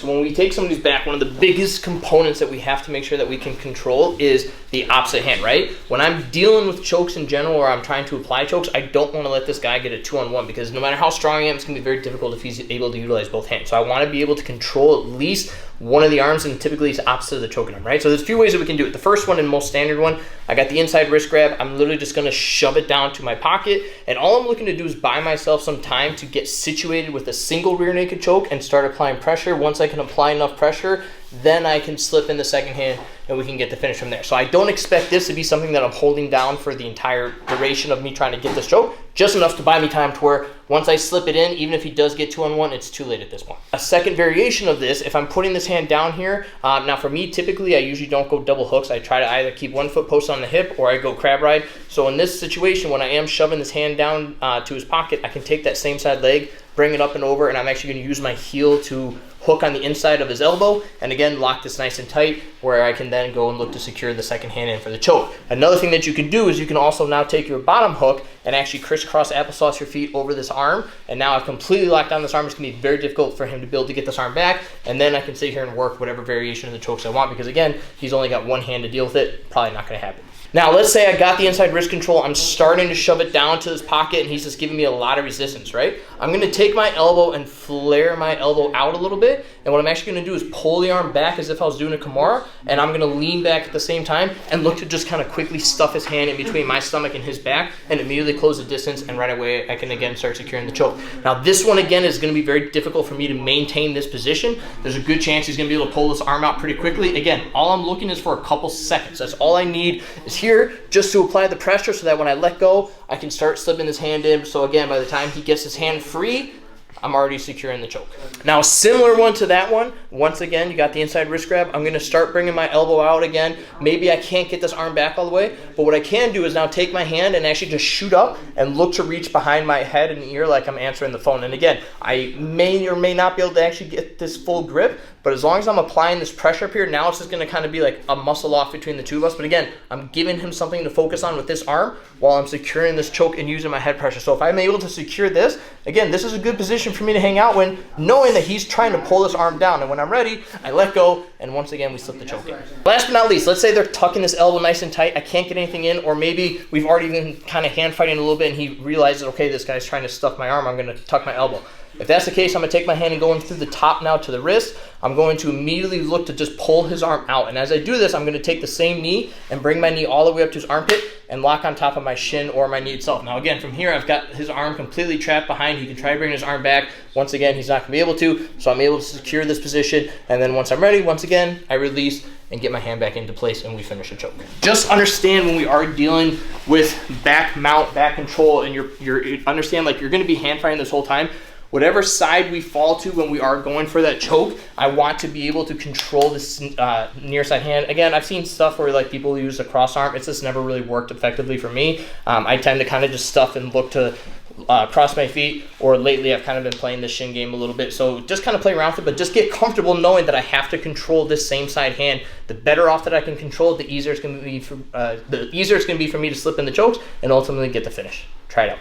So when we take somebody's back, one of the biggest components that we have to make sure that we can control is the opposite hand, right? When I'm dealing with chokes in general, or I'm trying to apply chokes, I don't want to let this guy get a 2-on-1, because no matter how strong I am, it's going to be very difficult if he's able to utilize both hands. So I want to be able to control at least one of the arms, and typically it's opposite of the choking arm, right? So there's a few ways that we can do it. The first one and most standard one, I got the inside wrist grab. I'm literally just going to shove it down to my pocket, and all I'm looking to do is buy myself some time to get situated with a single rear naked choke and start applying pressure. Once I can apply enough pressure, then I can slip in the second hand and we can get the finish from there. So I don't expect this to be something that I'm holding down for the entire duration of me trying to get this choke, just enough to buy me time to where once I slip it in, even if he does get 2-on-1, it's too late at this point. A second variation of this, if I'm putting this hand down here, now for me, typically I usually don't go double hooks. I try to either keep one foot post on the hip or I go crab ride. So in this situation, when I am shoving this hand down to his pocket, I can take that same side leg, bring it up and over, and I'm actually going to use my heel to hook on the inside of his elbow, and again lock this nice and tight where I can then go and look to secure the second hand in for the choke. Another thing that you can do is you can also now take your bottom hook and actually crisscross applesauce your feet over this arm, and now I've completely locked down this arm. It's going to be very difficult for him to be able to get this arm back, and then I can sit here and work whatever variation of the chokes I want, because again, he's only got one hand to deal with it. Probably not going to happen. Now, let's say I got the inside wrist control. I'm starting to shove it down to his pocket, and he's just giving me a lot of resistance, right? I'm going to take my elbow and flare my elbow out a little bit, and what I'm actually going to do is pull the arm back as if I was doing a Kimura, and I'm going to lean back at the same time and look to just kind of quickly stuff his hand in between my stomach and his back and immediately close the distance, and right away I can again start securing the choke. Now, this one again is going to be very difficult for me to maintain this position. There's a good chance he's going to be able to pull this arm out pretty quickly. Again, all I'm looking is for a couple seconds. That's all I need is here, just to apply the pressure so that when I let go, I can start slipping his hand in. So again, by the time he gets his hand free, I'm already securing the choke. Now, a similar one to that one, once again, you got the inside wrist grab. I'm going to start bringing my elbow out again. Maybe I can't get this arm back all the way, but what I can do is now take my hand and actually just shoot up and look to reach behind my head and ear like I'm answering the phone. And again, I may or may not be able to actually get this full grip, but as long as I'm applying this pressure up here, now it's just going to kind of be like a muscle off between the two of us. But again, I'm giving him something to focus on with this arm while I'm securing this choke and using my head pressure. So if I'm able to secure this, again, this is a good position for me to hang out when, knowing that he's trying to pull this arm down. And when I'm ready, I let go, and once again, we slip the choke in. Last but not least, let's say they're tucking this elbow nice and tight. I can't get anything in, or maybe we've already been kind of hand fighting a little bit, and he realizes, okay, this guy's trying to stuff my arm. I'm going to tuck my elbow. If that's the case, I'm going to take my hand and go in through the top now to the wrist. I'm going to immediately look to just pull his arm out. And as I do this, I'm going to take the same knee and bring my knee all the way up to his armpit and lock on top of my shin or my knee itself. Now again, from here, I've got his arm completely trapped behind. He can try to bring his arm back. Once again, he's not going to be able to. So I'm able to secure this position. And then once I'm ready, once again, I release and get my hand back into place, and we finish the choke. Just understand when we are dealing with back mount, back control, and you're understand like you're going to be hand fighting this whole time. Whatever side we fall to when we are going for that choke, I want to be able to control this near side hand. Again, I've seen stuff where like people use a cross arm. It's just never really worked effectively for me. I tend to kind of just stuff and look to cross my feet, or lately I've kind of been playing the shin game a little bit. So just kind of play around with it, but just get comfortable knowing that I have to control this same side hand. The better off that I can control it, the easier it's going to be for me to slip in the chokes and ultimately get the finish. Try it out.